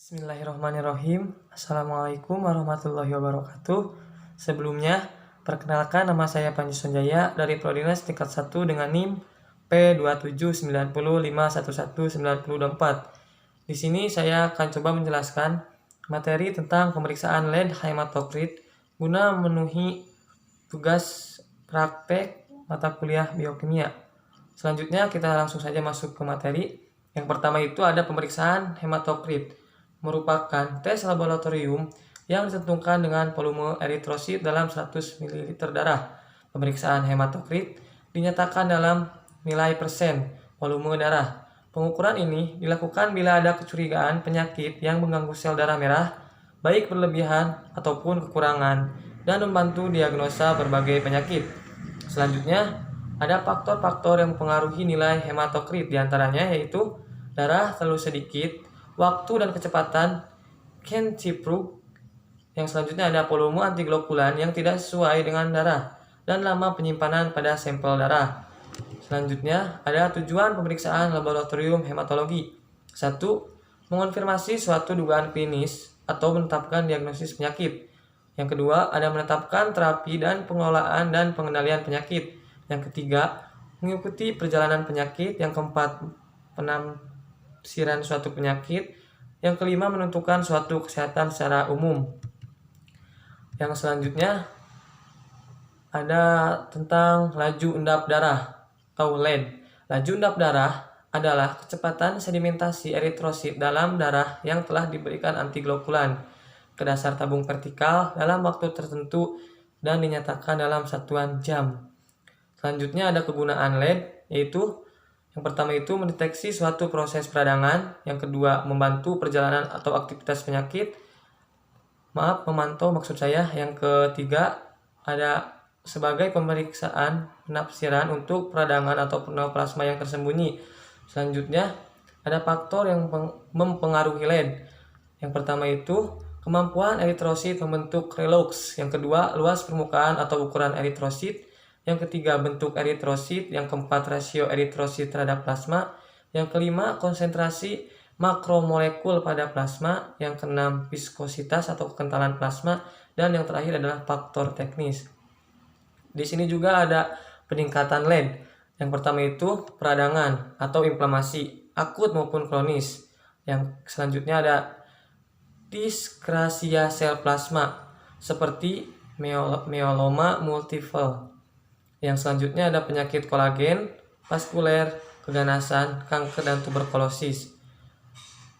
Bismillahirrahmanirrahim. Assalamualaikum warahmatullahi wabarakatuh. Sebelumnya, perkenalkan nama saya Panji Sonjaya dari Prodinas tingkat 1 dengan NIM P279051194. Di sini saya akan coba menjelaskan materi tentang pemeriksaan lead hematokrit guna memenuhi tugas praktek mata kuliah biokimia. Selanjutnya kita langsung saja masuk ke materi. Yang pertama itu ada pemeriksaan hematokrit, merupakan tes laboratorium yang ditentukan dengan volume eritrosit dalam 100 ml darah. Pemeriksaan hematokrit dinyatakan dalam nilai persen volume darah. Pengukuran ini dilakukan bila ada kecurigaan penyakit yang mengganggu sel darah merah, baik berlebihan ataupun kekurangan, dan membantu diagnosa berbagai penyakit. Selanjutnya, ada faktor-faktor yang mempengaruhi nilai hematokrit, diantaranya yaitu darah terlalu sedikit, waktu dan kecepatan Kenciprug. Yang selanjutnya ada volume antiglobulan yang tidak sesuai dengan darah dan lama penyimpanan pada sampel darah. Selanjutnya ada tujuan pemeriksaan laboratorium hematologi. 1. Mengonfirmasi suatu dugaan klinis atau menetapkan diagnosis penyakit. Yang kedua ada menetapkan terapi dan pengelolaan dan pengendalian penyakit. Yang ketiga mengikuti perjalanan penyakit. Yang keempat penafsiran suatu penyakit. Yang kelima menentukan suatu kesehatan secara umum. Yang selanjutnya ada tentang laju endap darah atau LED. Laju endap darah adalah kecepatan sedimentasi eritrosit dalam darah yang telah diberikan antiglobulan ke dasar tabung vertikal dalam waktu tertentu dan dinyatakan dalam satuan jam. Selanjutnya ada kegunaan LED, yaitu yang pertama itu mendeteksi suatu proses peradangan, yang kedua membantu perjalanan atau aktivitas penyakit. Memantau maksud saya. Yang ketiga ada sebagai pemeriksaan penafsiran untuk peradangan atau plasma yang tersembunyi. Selanjutnya ada faktor yang mempengaruhi LED. Yang pertama itu kemampuan eritrosit membentuk relox. Yang kedua luas permukaan atau ukuran eritrosit. Yang ketiga bentuk eritrosit. Yang keempat rasio eritrosit terhadap plasma. Yang kelima konsentrasi makromolekul pada plasma. Yang keenam viskositas atau kekentalan plasma. Dan yang terakhir adalah faktor teknis. Di sini juga ada peningkatan LED. Yang pertama itu peradangan atau inflamasi akut maupun kronis. Yang selanjutnya ada diskrasia sel plasma seperti myeloma multiple. Yang selanjutnya ada penyakit kolagen, vaskuler, keganasan, kanker, dan tuberkulosis.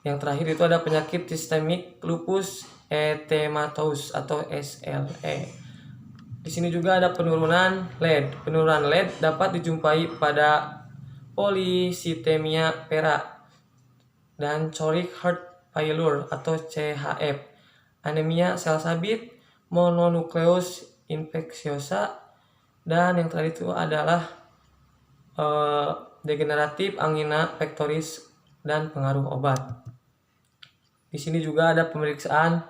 Yang terakhir itu ada penyakit sistemik lupus erythematosus atau SLE. Di sini juga ada penurunan LED. Penurunan LED dapat dijumpai pada polisitemia vera dan chronic heart failure atau CHF, anemia sel sabit, mononukleus infeksiosa, dan yang terakhir itu adalah degeneratif angina pectoris dan pengaruh obat. Di sini juga ada pemeriksaan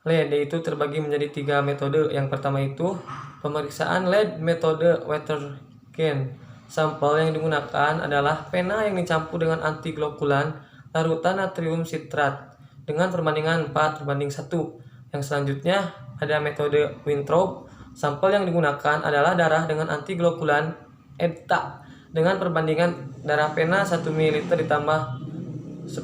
LED, yaitu terbagi menjadi 3 metode. Yang pertama itu pemeriksaan LED metode Watergen. Sampel yang digunakan adalah pena yang dicampur dengan antiglobulan larutan natrium sitrat dengan perbandingan 4:1. Yang selanjutnya ada metode Winthrop. Sampel yang digunakan adalah darah dengan antiglobulan ETA dengan perbandingan darah pena 1 ml ditambah 10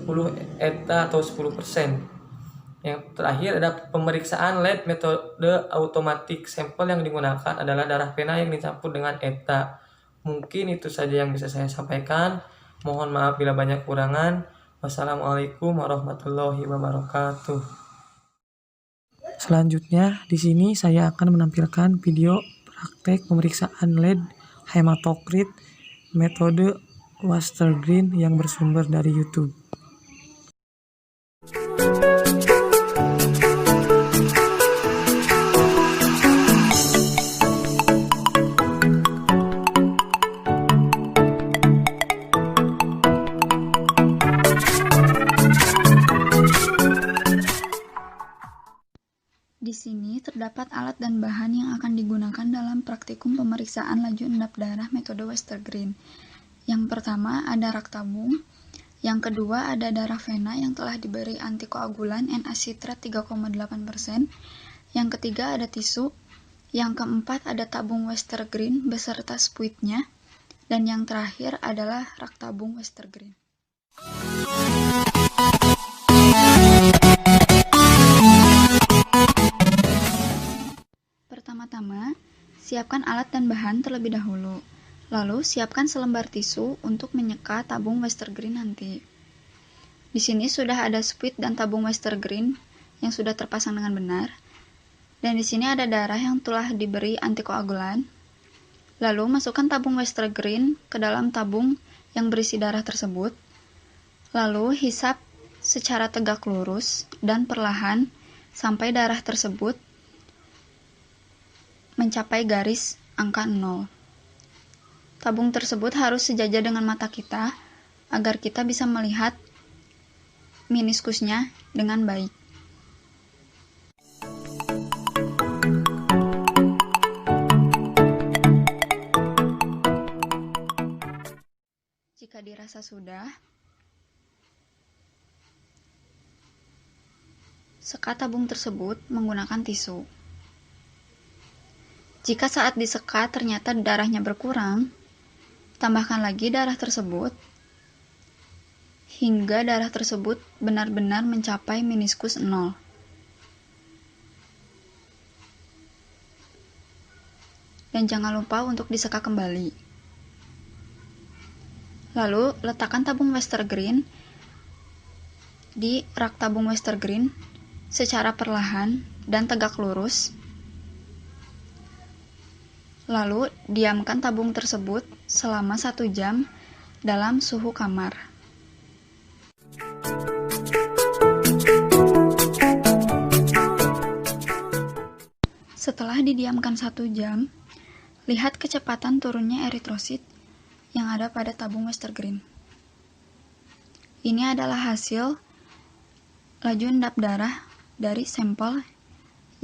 ETA atau 10%. Yang terakhir ada pemeriksaan LED metode automatik. Sampel yang digunakan adalah darah pena yang dicampur dengan ETA. Mungkin itu saja yang bisa saya sampaikan. Mohon maaf bila banyak kurangan. Wassalamualaikum warahmatullahi wabarakatuh. Selanjutnya di sini saya akan menampilkan video praktek pemeriksaan LED hematokrit metode Watergen yang bersumber dari YouTube. Di sini terdapat alat dan bahan yang akan digunakan dalam praktikum pemeriksaan laju endap darah metode Watergen. Yang pertama ada rak tabung. Yang kedua ada darah vena yang telah diberi antikoagulan N-acitrat 3,8%. Yang ketiga ada tisu. Yang keempat ada tabung Westergreen beserta spuitnya. Dan yang terakhir adalah rak tabung Westergreen. Pertama-tama, siapkan alat dan bahan terlebih dahulu. Lalu, siapkan selembar tisu untuk menyeka tabung Westergreen nanti. Di sini sudah ada spuit dan tabung Westergreen yang sudah terpasang dengan benar. Dan di sini ada darah yang telah diberi antikoagulan. Lalu masukkan tabung Westergreen ke dalam tabung yang berisi darah tersebut. Lalu hisap secara tegak lurus dan perlahan sampai darah tersebut mencapai garis angka 0. Tabung tersebut harus sejajar dengan mata kita agar kita bisa melihat meniskusnya dengan baik. Jika dirasa sudah, sekat tabung tersebut menggunakan tisu. Jika saat disekat ternyata darahnya berkurang, tambahkan lagi darah tersebut hingga darah tersebut benar-benar mencapai meniskus 0. Dan jangan lupa untuk diseka kembali. Lalu, letakkan tabung Westergreen di rak tabung Westergreen secara perlahan dan tegak lurus. Lalu, diamkan tabung tersebut selama 1 jam dalam suhu kamar. Setelah didiamkan 1 jam, lihat kecepatan turunnya eritrosit yang ada pada tabung Westergreen. Ini adalah hasil laju endap darah dari sampel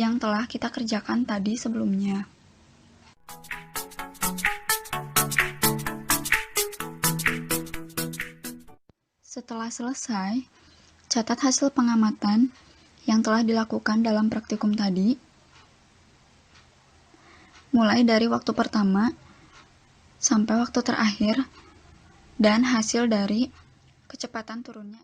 yang telah kita kerjakan tadi sebelumnya. Setelah selesai, catat hasil pengamatan yang telah dilakukan dalam praktikum tadi, mulai dari waktu pertama sampai waktu terakhir, dan hasil dari kecepatan turunnya.